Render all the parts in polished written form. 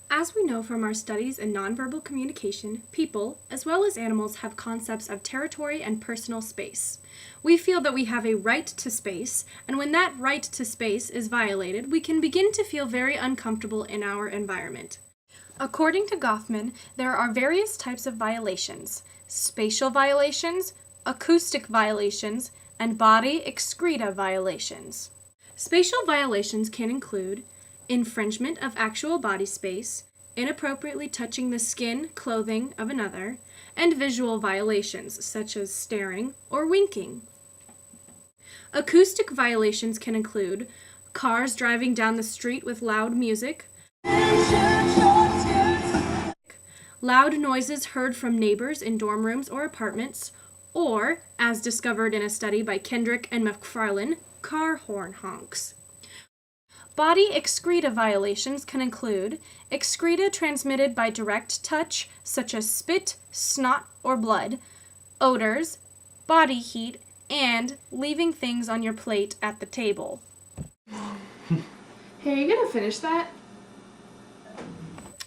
As we know from our studies in nonverbal communication, people, as well as animals, have concepts of territory and personal space. We feel that we have a right to space, and when that right to space is violated, we can begin to feel very uncomfortable in our environment. According to Goffman, there are various types of violations: spatial violations, acoustic violations, and body excreta violations. Spatial violations can include infringement of actual body space, inappropriately touching the skin, clothing of another, and visual violations such as staring or winking. Acoustic violations can include cars driving down the street with loud music, loud noises heard from neighbors in dorm rooms or apartments, or, as discovered in a study by Kendrick and McFarlane, car horn honks. Body excreta violations can include excreta transmitted by direct touch, such as spit, snot, or blood, odors, body heat, and leaving things on your plate at the table. Hey, are you gonna finish that?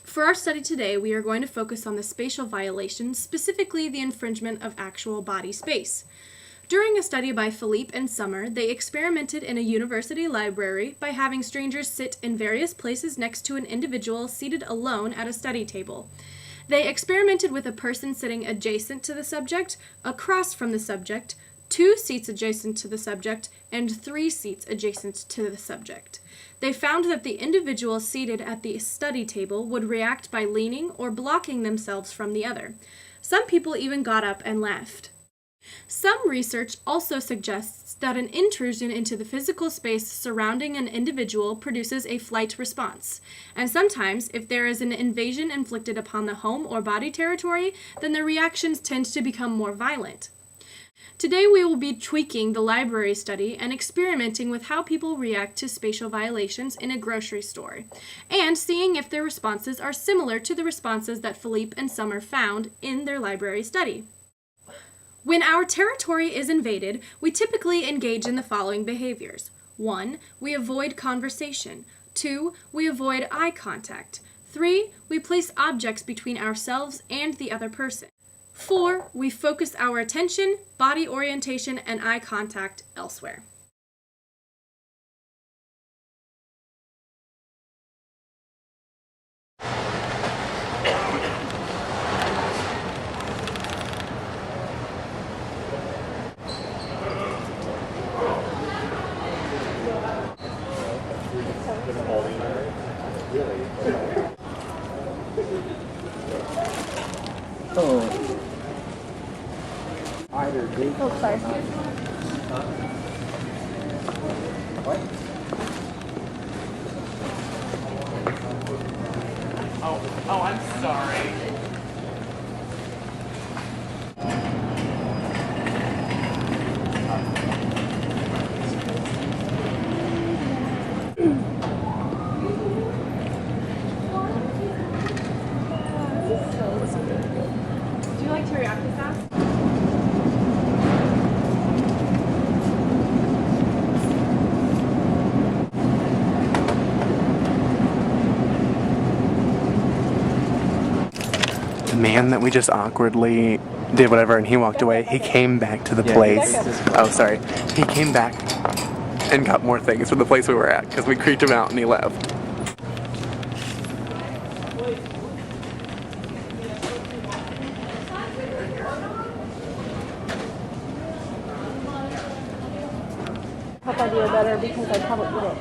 For our study today, we are going to focus on the spatial violations, specifically the infringement of actual body space. During a study by Philippe and Summer, they experimented in a university library by having strangers sit in various places next to an individual seated alone at a study table. They experimented with a person sitting adjacent to the subject, across from the subject, 2 seats adjacent to the subject, and 3 seats adjacent to the subject. They found that the individual seated at the study table would react by leaning or blocking themselves from the other. Some people even got up and left. Some research also suggests that an intrusion into the physical space surrounding an individual produces a flight response, and sometimes, if there is an invasion inflicted upon the home or body territory, then the reactions tend to become more violent. Today we will be tweaking the library study and experimenting with how people react to spatial violations in a grocery store, and seeing if their responses are similar to the responses that Philippe and Summer found in their library study. When our territory is invaded, we typically engage in the following behaviors. 1. We avoid conversation. 2. We avoid eye contact. 3. We place objects between ourselves and the other person. 4. We focus our attention, body orientation, and eye contact elsewhere. Oh, sorry. What? Oh, I'm sorry. Do you like to react to that? The man that we just awkwardly did whatever and he walked away, he came back to the place. Oh, sorry. He came back and got more things from the place we were at because we creeped him out and he left. I hope I do it better because I probably eat it.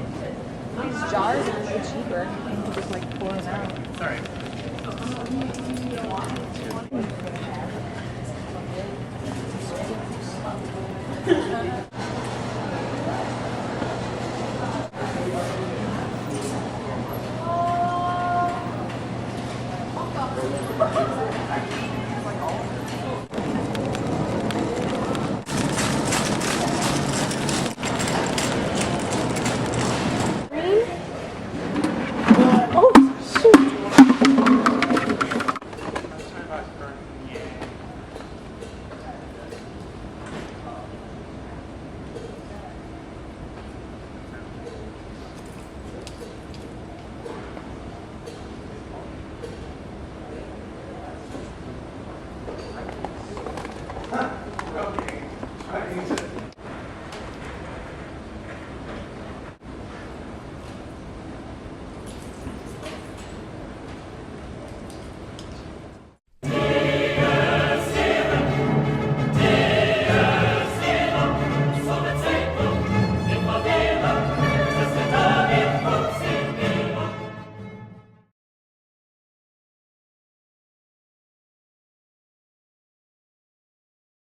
These jars are way cheaper. You can just like pour them out. Sorry.